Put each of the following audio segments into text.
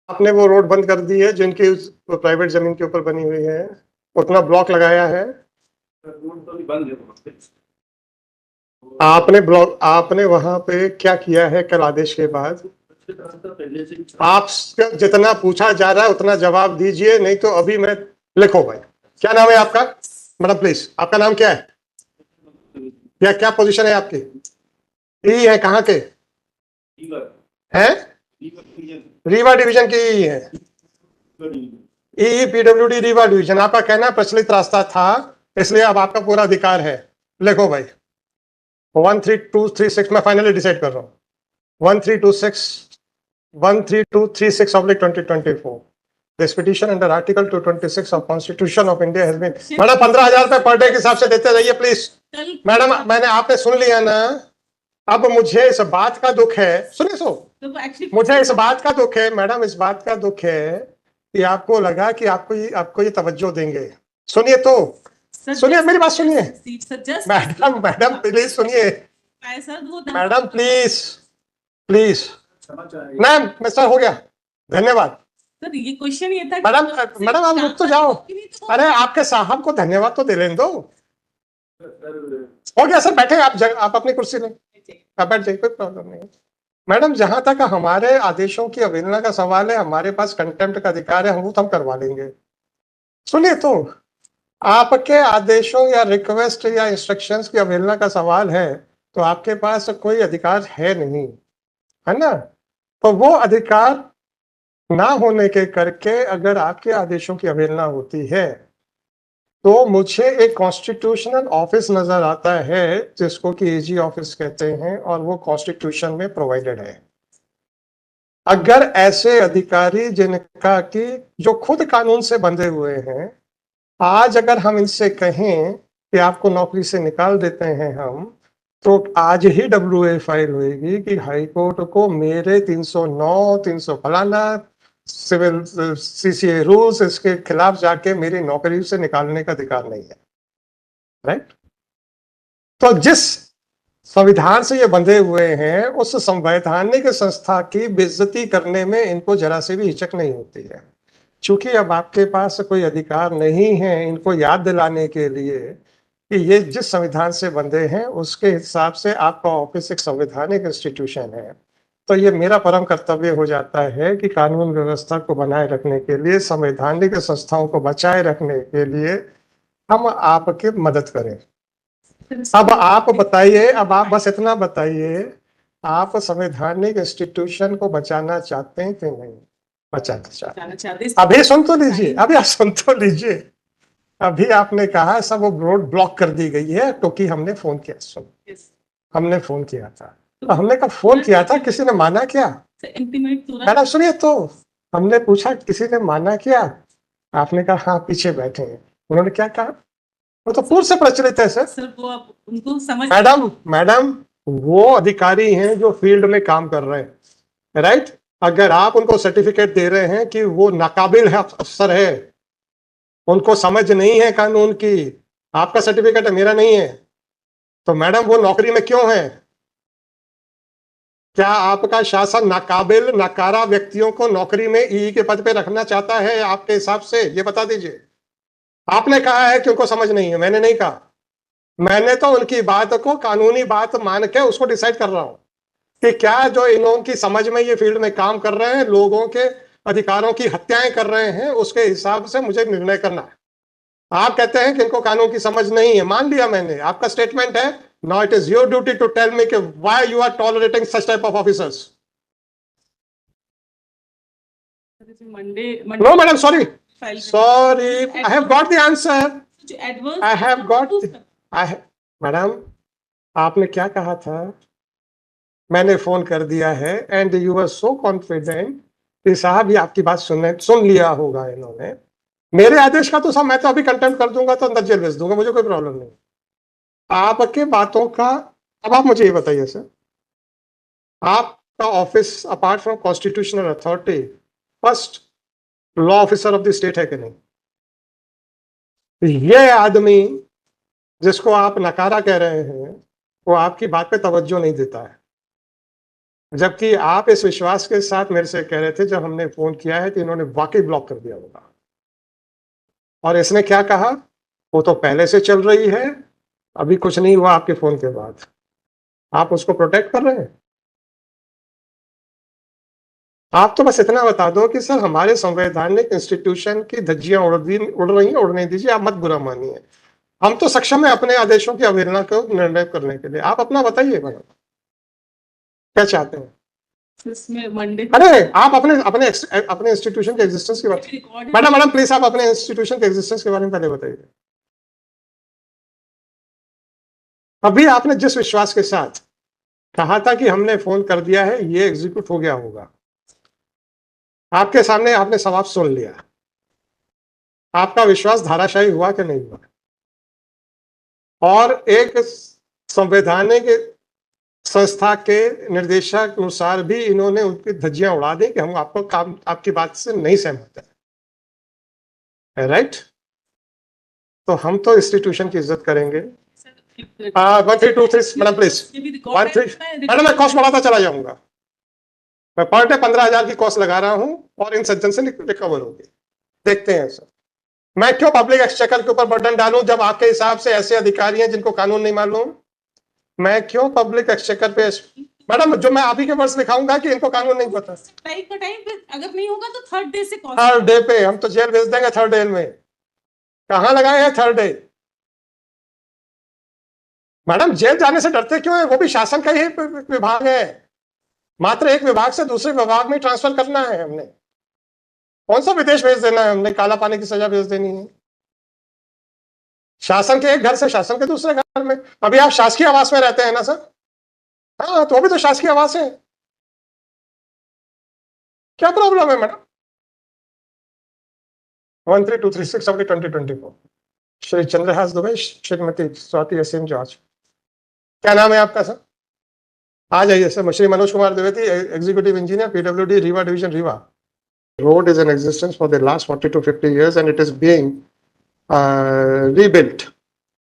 आपने वो रोड बंद कर दी है जिनकी उस प्राइवेट जमीन के ऊपर बनी हुई है, उतना ब्लॉक लगाया है। आपने वहां पे क्या किया है कल आदेश के बाद? आप जितना पूछा जा रहा है उतना जवाब दीजिए, नहीं तो अभी मैं। लिखो भाई, क्या नाम है आपका? मैडम प्लीज, आपका नाम क्या है? या क्या पोजीशन है आपकी? ई है, कहाँ के हैं? रीवा डिवीजन की ई है। ई पीडब्ल्यूडी रीवा डिवीजन, आपका कहना प्रचलित रास्ता था, इसलिए अब आपका पूरा अधिकार है। लिखो भाई, 13236 मैं फाइनली डिसाइड कर रहा हूं। 13236 This petition under Article 226 of Constitution of India has been। Madam 15,000 रुपए पर डे के हिसाब से देते रहिए प्लीज। मैडम मैंने आपने सुन लिया ना, अब मुझे इस बात का दुख है, सुनिए मुझे इस बात का दुख है मैडम, इस बात का दुख है कि आपको लगा कि आपको ये तवज्जो देंगे। सुनिए तो, सुनिए मेरी बात सुनिए मैडम, मैडम प्लीज सुनिए madam, please please. Ma'am sir हो गया, धन्यवाद। सर ये क्वेश्चन ये था मैडम, मैडम आप रुक तो जाओ। अरे आपके साहब को धन्यवाद तो दे लेने दो। हो गया सर, बैठे आप अपनी कुर्सी में आप बैठ जाइए, कोई प्रॉब्लम नहीं। मैडम जहां तक हमारे आदेशों की अवहेलना का सवाल है, हमारे पास कंटेम्प्ट का अधिकार है, हम वो तो हम करवा लेंगे। सुनिए तो, आपके आदेशों या रिक्वेस्ट या इंस्ट्रक्शंस की अवहेलना का सवाल है तो आपके पास कोई अधिकार है नहीं, है ना? तो वो अधिकार ना होने के करके अगर आपके आदेशों की अवहेलना होती है तो मुझे एक कॉन्स्टिट्यूशनल ऑफिस नजर आता है जिसको कि एजी ऑफिस कहते हैं, और वो कॉन्स्टिट्यूशन में प्रोवाइडेड है। अगर ऐसे अधिकारी जिनका कि जो खुद कानून से बंधे हुए हैं, आज अगर हम इनसे कहें कि आपको नौकरी से निकाल देते हैं हम, तो आज ही WA फाइल होगी कि हाई कोर्ट को मेरे 309 300 फलाना सिविल CCA रूल्स इसके खिलाफ जाके मेरी नौकरी से निकालने का अधिकार नहीं है, राइट? तो जिस संविधान से ये बंधे हुए हैं उस संवैधानिक संस्था की बेइज्जती करने में इनको जरा से भी हिचक नहीं होती है। चूंकि अब आपके पास कोई अधिकार नहीं है इनको याद दिलाने के लिए कि ये जिस संविधान से बंधे हैं उसके हिसाब से आपका ऑफिस एक संवैधानिक इंस्टीट्यूशन है, तो ये मेरा परम कर्तव्य हो जाता है कि कानून व्यवस्था को बनाए रखने के लिए, संवैधानिक संस्थाओं को बचाए रखने के लिए हम आपकी मदद करें। अब आप बताइए, अब आप बस इतना बताइए, आप संवैधानिक इंस्टीट्यूशन को बचाना चाहते हैं कि नहीं बचाना चाहते? अभी सुन तो लीजिए, अभी आप सुन तो लीजिए। अभी आपने कहा सब वो रोड ब्लॉक कर दी गई है क्योंकि हमने फोन किया। सुन, हमने फोन किया था, तो हमने कब फोन किया था, किसी ने माना क्या? मैडम सुनिए तो, हमने पूछा किसी ने माना क्या? आपने कहा हाँ पीछे बैठे हैं। उन्होंने क्या कहा? वो तो पूर्व से प्रचलित है सर। वो आप उनको समझ। मैडम वो अधिकारी हैं जो फील्ड में काम कर रहे हैं, राइट? अगर आप उनको सर्टिफिकेट दे रहे हैं कि वो नाकाबिल है, अफसर है, उनको समझ नहीं है कानून की, आपका सर्टिफिकेट है मेरा नहीं है, तो मैडम वो नौकरी में क्यों है? क्या आपका शासन नाकाबिल नकारा व्यक्तियों को नौकरी में ई के पद पे रखना चाहता है आपके हिसाब से? ये बता दीजिए। आपने कहा है कि उनको समझ नहीं है, मैंने नहीं कहा। मैंने तो उनकी बात को कानूनी बात मान के उसको डिसाइड कर रहा हूं कि क्या जो इन लोगों की समझ में ये फील्ड में काम कर रहे हैं, लोगों के अधिकारों की हत्याएं कर रहे हैं, उसके हिसाब से मुझे निर्णय करना है। आप कहते हैं कि इनको कानून की समझ नहीं है, मान लिया मैंने, आपका स्टेटमेंट है। Now it is your duty to tell me कि why you are tolerating such type of officers. No madam, sorry I have got the answer, I have got. Madam आपने क्या कहा था? मैंने फोन कर दिया है and you are so confident कि साहब ये आपकी बात सुन लिया होगा इन्होंने। मेरे आदेश का तो सब मैं तो अभी कंटेम्प्ट कर दूंगा, तो अंदर जेल भेज दूंगा, मुझे कोई प्रॉब्लम नहीं। आपके बातों का, अब आप मुझे ये बताइए सर, आपका office apart from constitutional authority first law officer of the state है कि नहीं? ये आदमी जिसको आप नकारा कह रहे हैं वो आपकी बात पे तवज्जो नहीं देता है, जबकि आप इस विश्वास के साथ मेरे से कह रहे थे जब हमने फोन किया है कि इन्होंने वाकई ब्लॉक कर दिया होगा, और इसने क्या कहा, वो तो पहले से चल रही है, अभी कुछ नहीं हुआ आपके फोन के बाद। आप उसको प्रोटेक्ट कर रहे हैं। आप तो बस इतना बता दो कि सर हमारे संवैधानिक इंस्टीट्यूशन की धज्जियां उड़ रही हैं, उड़ने दीजिए, आप मत बुरा मानिए। हम तो सक्षम है अपने आदेशों की अवहेलना को निर्णय करने के लिए। आप अपना बताइए मैडम, क्या चाहते हैं? इसमें मंडे अरे आप अपने अपने अपने इंस्टीट्यूशन के एग्जिस्टेंस की बात, मैडम मैडम प्लीज आप अपने इंस्टीट्यूशन के एग्जिस्टेंस के बारे में पहले बताइए। अभी आपने जिस विश्वास के साथ कहा था कि हमने फोन कर दिया है, ये एग्जीक्यूट हो गया होगा, आपके सामने आपने सवाब सुन लिया, आपका विश्वास धाराशायी हुआ कि नहीं हुआ? और एक संवैधानिक संस्था के निर्देशक अनुसार भी इन्होंने उनकी धज्जियां उड़ा दी कि हम आपको काम आपकी बात से नहीं सहमत है, राइट? तो हम तो इंस्टीट्यूशन की इज्जत करेंगे। 1 3 2 3 मैडम प्लीज, 1 3 मैडम मैं कॉस्ट बढ़ाता चला जाऊंगा। मैं पर डे 15,000 की कॉस्ट लगा रहा हूं और इन सज्जन से रिकवर होगी। देखते हैं सर, मैं क्यों पब्लिक एक्सचेकर के ऊपर बर्डन डालूं जब आपके हिसाब से ऐसे अधिकारी हैं जिनको कानून नहीं मालूम? मैं क्यों पब्लिक एक्सचेकर पे, मैडम जो मैं आप ही के वर्ड्स दिखाऊंगा कि इनको कानून नहीं पता। टाइम का टाइम पे अगर नहीं होगा तो थर्ड डे से कॉल। थर्ड डे पे हम तो जेल भेज देंगे। थर्ड डे में कहां लगाए हैं थर्ड डे? मैडम जेल जाने से डरते क्यों है? वो भी शासन का ही विभाग है, मात्र एक विभाग से दूसरे विभाग में ट्रांसफर करना है हमने। कौन सा विदेश भेज देना है हमने? काला पानी की सजा भेज देनी है? शासन के एक घर से शासन के दूसरे घर में। अभी आप शासकीय आवास में रहते हैं ना सर? हाँ, तो वो भी तो शासकीय आवास है। क्या प्रॉब्लम है मैडम? 1323672024 श्री चंद्रहास दुबे, श्रीमती स्वाति असीम जॉर्ज। क्या नाम है आपका सर? आ जाइए sir. Shri Manoj Kumar Dwivedi, executive engineer, PWD Rewa division, Rewa. Road is in existence for the last 40 to 50 years and it is being rebuilt,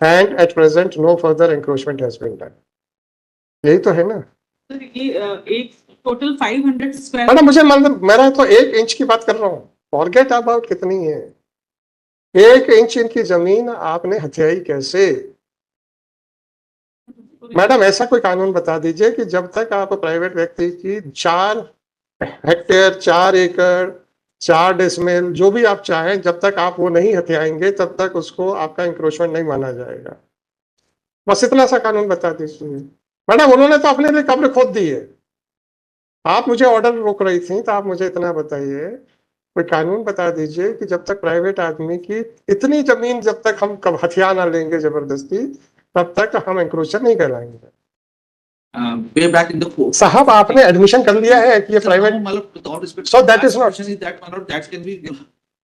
and at present no further encroachment has been done. यही तो है ना? Sir ये एक टोटल 500 स्क्वायर। मैडम मुझे मतलब मेरा तो 1 इंच की बात कर रहा हूँ, फॉरगेट अबाउट कितनी है। 1 इंच इनकी जमीन आपने हथियाई कैसे? मैडम ऐसा कोई कानून बता दीजिए कि जब तक आप प्राइवेट व्यक्ति की 4 हेक्टेयर, 4 एकड़, 4 डेसिमल जो भी आप चाहें, जब तक आप वो नहीं हथियाएंगे तब तक उसको आपका इंक्रोचमेंट नहीं माना जाएगा। बस इतना सा कानून बता दीजिए। मैडम उन्होंने तो अपने लिए कब्र खोद दी है, आप मुझे ऑर्डर रोक रही थी, तो आप मुझे इतना बताइए, कोई कानून बता दीजिए कि जब तक प्राइवेट आदमी की इतनी जमीन जब तक हम कब हथियार ना लेंगे जबरदस्ती, तब तक हम इंक्रोचर नहीं कहलाएंगे। way back in the court. साहब आपने एडमिशन कर लिया है कि ये private, With all respect, So that is not- question is that one or that can be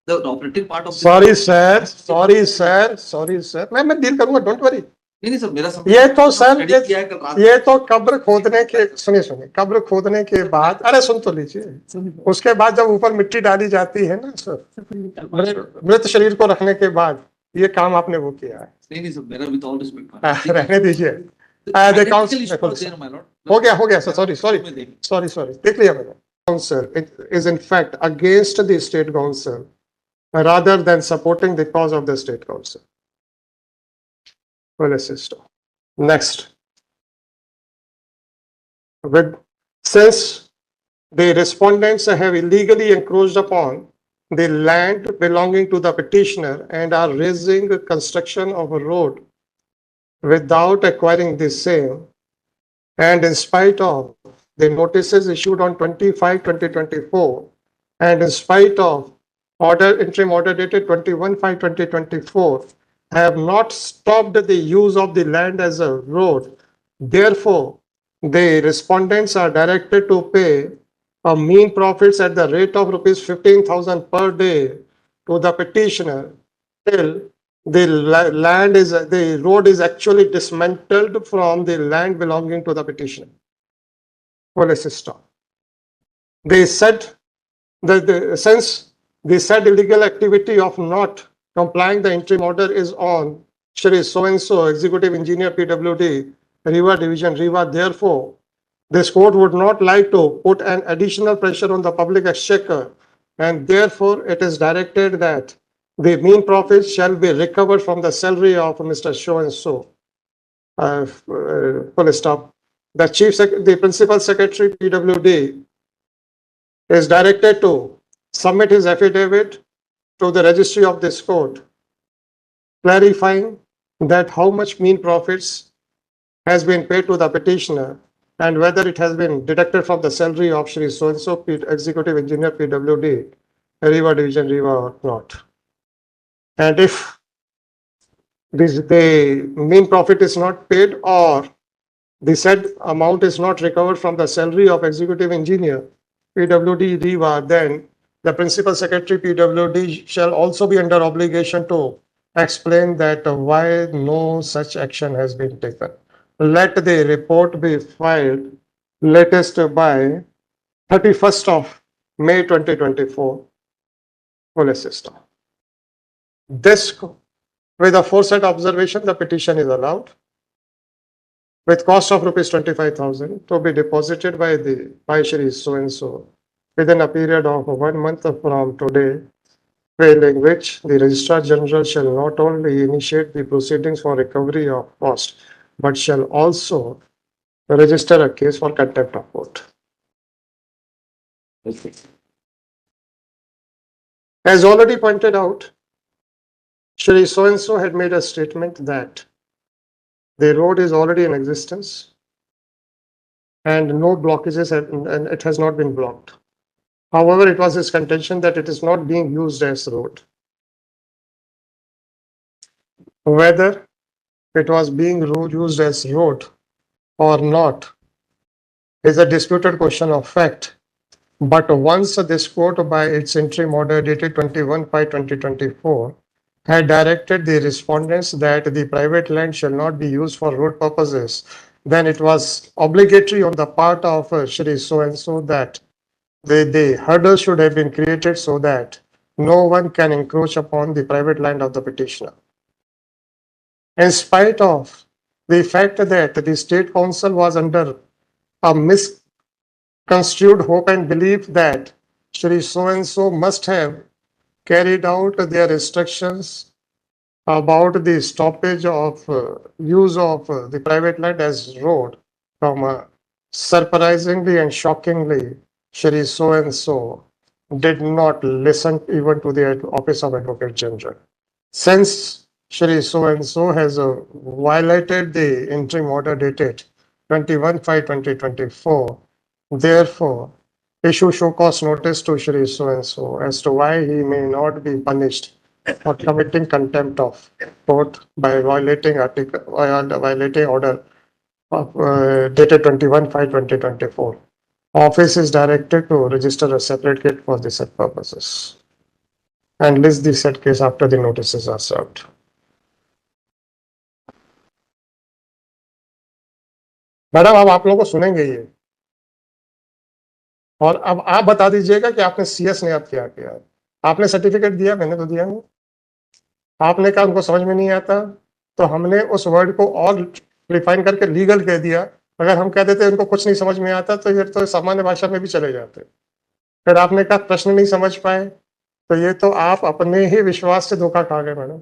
the operative part of. Sorry sir, sorry sir, sorry sir, मैं deal करूंगा, don't worry. नहीं सर, मेरा ये तो सर study किया है कल रात। ये तो कब्र खोदने के, सुनिए सुनिए, कब्र खोदने के बाद, अरे सुन तो लीजिए, उसके बाद जब ऊपर मिट्टी डाली जाती है ना सर, मृत शरीर को रखने के बाद ये काम आपने वो किया है। नहीं सर, मेरा with all respect। रहने दीजिए। Identical issue was there, my lord। हो गया सर, सॉरी देख लिया मैंने। Council, it is in fact against the state council rather than supporting the cause of the state council. Well, system. Next, since the respondents have illegally encroached upon the land belonging to the petitioner and are raising the construction of a road without acquiring the same, and in spite of the notices issued on 25/2024 and in spite of interim order dated 21/5/2024, have not stopped the use of the land as a road. Therefore, the respondents are directed to pay a mean profits at the rate of rupees 15,000 per day to the petitioner till the road is actually dismantled from the land belonging to the petitioner. System. They said that since the said illegal activity of not complying the interim order is on Shri so and so, executive engineer, PWD, Rewa division, Rewa, therefore This court would not like to put an additional pressure on the public exchequer, and therefore it is directed that the mean profits shall be recovered from the salary of Mr. So and so. Full stop. The principal secretary PWD is directed to submit his affidavit to the registry of this court, clarifying that how much mean profits has been paid to the petitioner and whether it has been deducted from the salary of Shri so-and-so Executive Engineer PWD, Rewa Division, Rewa or not. And if the mean profit is not paid or the said amount is not recovered from the salary of Executive Engineer PWD Rewa, then the Principal Secretary PWD shall also be under obligation to explain that why no such action has been taken. Let the report be filed latest by 31st of May 2024. Full system. This, with a foresight observation, the petition is allowed with cost of rupees 25,000 to be deposited by Shri so and so within a period of 1 month from today, failing which the Registrar General shall not only initiate the proceedings for recovery of cost, but shall also register a case for contempt of court. As already pointed out, Shri so and so had made a statement that the road is already in existence and no blockages and it has not been blocked. However, it was his contention that it is not being used as road. Whether it was being used as road or not is a disputed question of fact. But once this court, by its interim order dated 21/5/2024, had directed the respondents that the private land shall not be used for road purposes, then it was obligatory on the part of Shri so and so that the hurdle should have been created so that no one can encroach upon the private land of the petitioner. In spite of the fact that the State Council was under a misconstrued hope and belief that Shri so and so must have carried out their instructions about the stoppage of use of the private land as road, surprisingly and shockingly, Shri so and so did not listen even to the Office of Advocate General. Since Shri so and so has violated the interim order dated 21/5/2024, therefore issue show cause notice to Shri so and so as to why he may not be punished for committing contempt of court by violating order of, dated 21/5/2024. Office is directed to register a separate case for the said purposes and list the said case after the notices are served. Madam, अब आप लोगों को सुनेंगे ये, और अब आप बता दीजिएगा कि आपने सीएस ने आप क्या किया। आपने सर्टिफिकेट दिया, मैंने तो दिया नहीं। आपने कहा उनको समझ में नहीं आता, तो हमने उस वर्ड को और रिफाइन करके लीगल कह दिया। अगर हम कह देते उनको कुछ नहीं समझ में आता तो ये तो सामान्य भाषा में भी चले जाते। फिर आपने कहा प्रश्न नहीं समझ पाए, तो ये तो आप अपने ही विश्वास से धोखा खा गए मैडम।